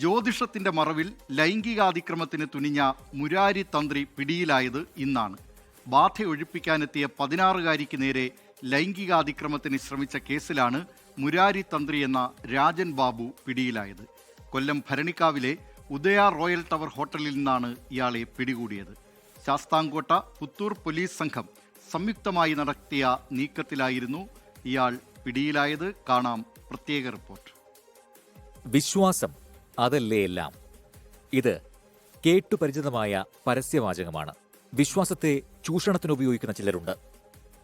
ജ്യോതിഷത്തിന്റെ മറവിൽ ലൈംഗികാതിക്രമത്തിന് തുനിഞ്ഞ മുരാരി തന്ത്രി പിടിയിലായത് ഇന്നാണ്. ബാധയൊഴിപ്പിക്കാനെത്തിയ 16-കാരിക്ക് നേരെ ലൈംഗികാതിക്രമത്തിന് ശ്രമിച്ച കേസിലാണ് മുരാരി തന്ത്രി എന്ന രാജൻ ബാബു പിടിയിലായത്. കൊല്ലം ഭരണിക്കാവിലെ ഉദയ റോയൽ ടവർ ഹോട്ടലിൽ നിന്നാണ് ഇയാളെ പിടികൂടിയത്. ശാസ്താംകോട്ട പുത്തൂർ പോലീസ് സംഘം സംയുക്തമായി നടത്തിയ നീക്കത്തിലായിരുന്നു ഇയാൾ പിടിയിലായത്. കാണാം പ്രത്യേക റിപ്പോർട്ട്. വിശ്വാസം അതല്ലേ എല്ലാം. ഇത് കേട്ടുപരിചിതമായ പരസ്യവാചകമാണ്. വിശ്വാസത്തെ ചൂഷണത്തിന് ഉപയോഗിക്കുന്ന ചിലരുണ്ട്.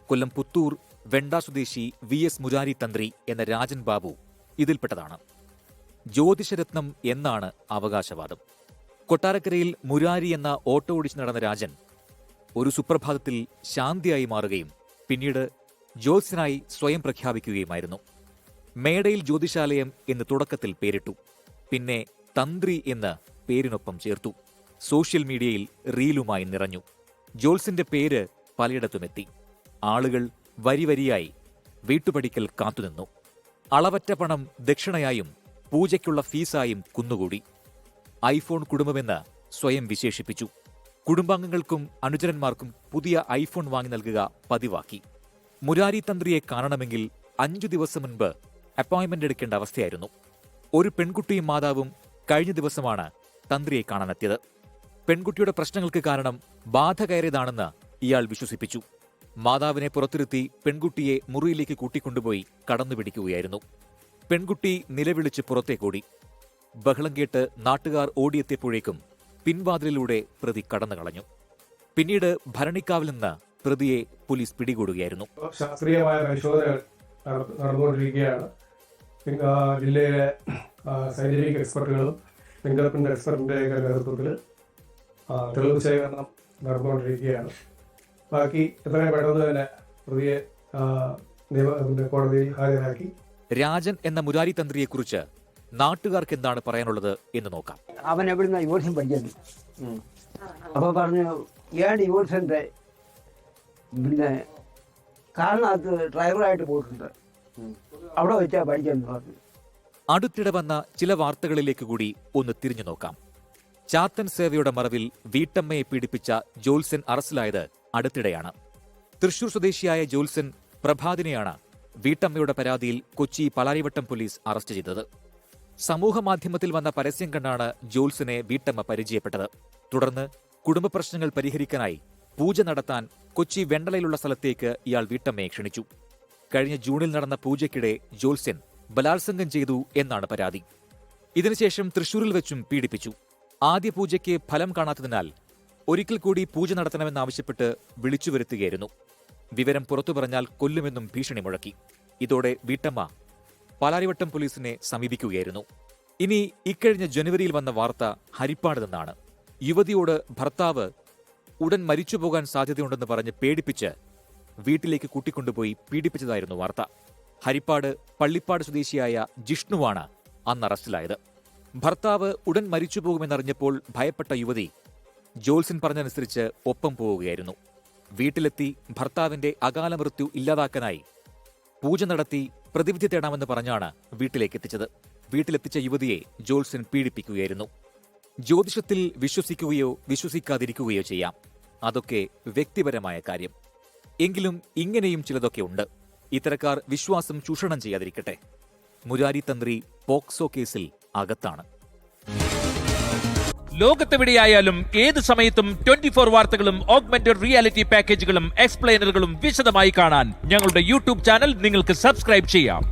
കൊല്ലം പുത്തൂർ വെണ്ട സ്വദേശി VS മുരാരി തന്ത്രി എന്ന രാജൻ ബാബു ഇതിൽപ്പെട്ടതാണ്. ജ്യോതിഷരത്നം എന്നാണ് അവകാശവാദം. കൊട്ടാരക്കരയിൽ മുരാരി എന്ന ഓട്ടോ ഓടിച്ച് നടന്ന രാജൻ ഒരു സുപ്രഭാതത്തിൽ ശാന്തിയായി മാറുകയും പിന്നീട് ജ്യോത്സ്യനായി സ്വയം പ്രഖ്യാപിക്കുകയുമായിരുന്നു. മേടയിൽ ജ്യോതിഷാലയം എന്ന് തുടക്കത്തിൽ പേരിട്ടു. പിന്നെ തന്ത്രി എന്ന് പേരിനൊപ്പം ചേർത്തു. സോഷ്യൽ മീഡിയയിൽ റീലുമായി നിറഞ്ഞു. ജ്യോത്സ്യന്റെ പേര് പലയിടത്തുമെത്തി. ആളുകൾ വരിവരിയായി വീട്ടുപടിക്കൽ കാത്തുനിന്നു. അളവറ്റ പണം ദക്ഷിണയായും പൂജയ്ക്കുള്ള ഫീസായും കുന്നുകൂടി. ഐഫോൺ കുടുംബമെന്ന് സ്വയം വിശേഷിപ്പിച്ചു. കുടുംബാംഗങ്ങൾക്കും അനുചരന്മാർക്കും പുതിയ ഐഫോൺ വാങ്ങി നൽകുക പതിവാക്കി. മുരാരി തന്ത്രിയെ കാണണമെങ്കിൽ 5 ദിവസം മുൻപ് അപ്പോയിന്റ്മെന്റ് എടുക്കേണ്ട അവസ്ഥയായിരുന്നു. ഒരു പെൺകുട്ടിയും മാതാവും കഴിഞ്ഞ ദിവസമാണ് തന്ത്രിയെ കാണാനെത്തിയത്. പെൺകുട്ടിയുടെ പ്രശ്നങ്ങൾക്ക് കാരണം ബാധ കയറിയതാണെന്ന് ഇയാൾ വിശ്വസിപ്പിച്ചു. മാതാവിനെ പുറത്തിരുത്തി പെൺകുട്ടിയെ മുറിയിലേക്ക് കൂട്ടിക്കൊണ്ടുപോയി കടന്നുപിടിക്കുകയായിരുന്നു. പെൺകുട്ടി നിലവിളിച്ച് പുറത്തേക്കോടി. ബഹളം കേട്ട് നാട്ടുകാർ ഓടിയെത്തിയപ്പോഴേക്കും പിൻവാതിലിലൂടെ പ്രതി കടന്നുകളഞ്ഞു. പിന്നീട് ഭരണിക്കാവിൽ നിന്ന് പ്രതിയെ പോലീസ് പിടികൂടുകയായിരുന്നു. ശാസ്ത്രീയമായ പരിശോധനകൾ നടന്നുകൊണ്ടിരിക്കുകയാണ്. ജില്ലയിലെ സയന്റിഫിക് എക്സ്പെർട്ടുകളും ഫിംഗർ പ്രിന്റ് എക്സ്പെർട്ടിന്റെ നേതൃത്വത്തിൽ തെളിവ് ശേഖരണം നടന്നുകൊണ്ടിരിക്കുകയാണ്. ബാക്കി എത്രയും പെട്ടെന്ന് തന്നെ പ്രതിയെ കോടതിയിൽ ഹാജരാക്കി. രാജൻ എന്ന മുരാരി തന്ത്രിയെക്കുറിച്ച് നാട്ടുകാർക്ക് എന്താണ് പറയാനുള്ളത് എന്ന് നോക്കാം. അവൻ എവിടുന്ന ഡിവോഴ്സും പഠിക്കുന്നു. അപ്പോൾ പറഞ്ഞു ഡിവോഴ്സിന്റെ പിന്നെ കാരണത്ത് ഡ്രൈവറായിട്ട് പോയിട്ടുണ്ട്, അവിടെ വെച്ചാ പഠിക്കാന്ന് പറഞ്ഞു. അടുത്തിടെ വന്ന ചില വാർത്തകളിലേക്ക് കൂടി ഒന്ന് തിരിഞ്ഞു നോക്കാം. ചാത്തൻ സേവയുടെ മറവിൽ വീട്ടമ്മയെ പീഡിപ്പിച്ച ജ്യോത്സ്യൻ അറസ്റ്റിലായത് അടുത്തിടെയാണ്. തൃശൂർ സ്വദേശിയായ ജ്യോത്സ്യൻ പ്രഭാതിനെയാണ് വീട്ടമ്മയുടെ പരാതിയിൽ കൊച്ചി പാലാരിവട്ടം പോലീസ് അറസ്റ്റ് ചെയ്തത്. സമൂഹമാധ്യമത്തിൽ വന്ന പരസ്യം കണ്ടാണ് ജ്യോത്സ്യനെ വീട്ടമ്മ പരിചയപ്പെട്ടത്. തുടർന്ന് കുടുംബ പ്രശ്നങ്ങൾ പരിഹരിക്കാനായി പൂജ നടത്താൻ കൊച്ചി വെണ്ടലയിലുള്ള സ്ഥലത്തേക്ക് ഇയാൾ വീട്ടമ്മയെ ക്ഷണിച്ചു. കഴിഞ്ഞ ജൂണിൽ നടന്ന പൂജയ്ക്കിടെ ജ്യോത്സ്യൻ ബലാത്സംഗം ചെയ്തു എന്നാണ് പരാതി. ഇതിനുശേഷം തൃശൂരിൽ വെച്ചും പീഡിപ്പിച്ചു. ആദ്യ പൂജയ്ക്ക് ഫലം കാണാത്തതിനാൽ ഒരിക്കൽ കൂടി പൂജ നടത്തണമെന്നാവശ്യപ്പെട്ട് വിളിച്ചു വരുത്തുകയായിരുന്നു. വിവരം പുറത്തു പറഞ്ഞാൽ കൊല്ലുമെന്നും ഭീഷണി മുഴക്കി. ഇതോടെ വീട്ടമ്മ പാലാരിവട്ടം പോലീസിനെ സമീപിക്കുകയായിരുന്നു. ഇനി ഇക്കഴിഞ്ഞ ജനുവരിയിൽ വന്ന വാർത്ത ഹരിപ്പാട് നിന്നാണ്. യുവതിയോട് ഭർത്താവ് ഉടൻ മരിച്ചുപോകാൻ സാധ്യതയുണ്ടെന്ന് പറഞ്ഞ് പേടിപ്പിച്ച് വീട്ടിലേക്ക് കൂട്ടിക്കൊണ്ടുപോയി പീഡിപ്പിച്ചതായിരുന്നു വാർത്ത. ഹരിപ്പാട് പള്ളിപ്പാട് സ്വദേശിയായ ജിഷ്ണുവാണ് അന്ന് അറസ്റ്റിലായത്. ഭർത്താവ് ഉടൻ മരിച്ചുപോകുമെന്നറിഞ്ഞപ്പോൾ ഭയപ്പെട്ട യുവതി ജ്യോത്സ്യൻ പറഞ്ഞനുസരിച്ച് ഒപ്പം പോവുകയായിരുന്നു. വീട്ടിലെത്തി ഭർത്താവിന്റെ അകാല മൃത്യു ഇല്ലാതാക്കാനായി പൂജ നടത്തി പ്രതിവിധി തേടാമെന്ന് പറഞ്ഞാണ് വീട്ടിലേക്കെത്തിച്ചത്. വീട്ടിലെത്തിച്ച യുവതിയെ ജ്യോത്സ്യൻ പീഡിപ്പിക്കുകയായിരുന്നു. ജ്യോതിഷത്തിൽ വിശ്വസിക്കുകയോ വിശ്വസിക്കാതിരിക്കുകയോ ചെയ്യാം. അതൊക്കെ വ്യക്തിപരമായ കാര്യം. എങ്കിലും ഇങ്ങനെയും ചിലതൊക്കെ ഉണ്ട്. ഇത്തരക്കാർ വിശ്വാസം ചൂഷണം ചെയ്യാതിരിക്കട്ടെ. മുരാരി തന്ത്രി പോക്സോ കേസിൽ അകത്താണ്. ലോകത്തെവിടെയായാലും ഏത് സമയത്തും 24 വാർത്തകളും ഓഗ്മെന്റഡ് റിയാലിറ്റി പാക്കേജുകളും എക്സ്പ്ലെയിനറുകളും വിശദമായി കാണാൻ ഞങ്ങളുടെ യൂട്യൂബ് ചാനൽ നിങ്ങൾക്ക് സബ്സ്ക്രൈബ് ചെയ്യാം.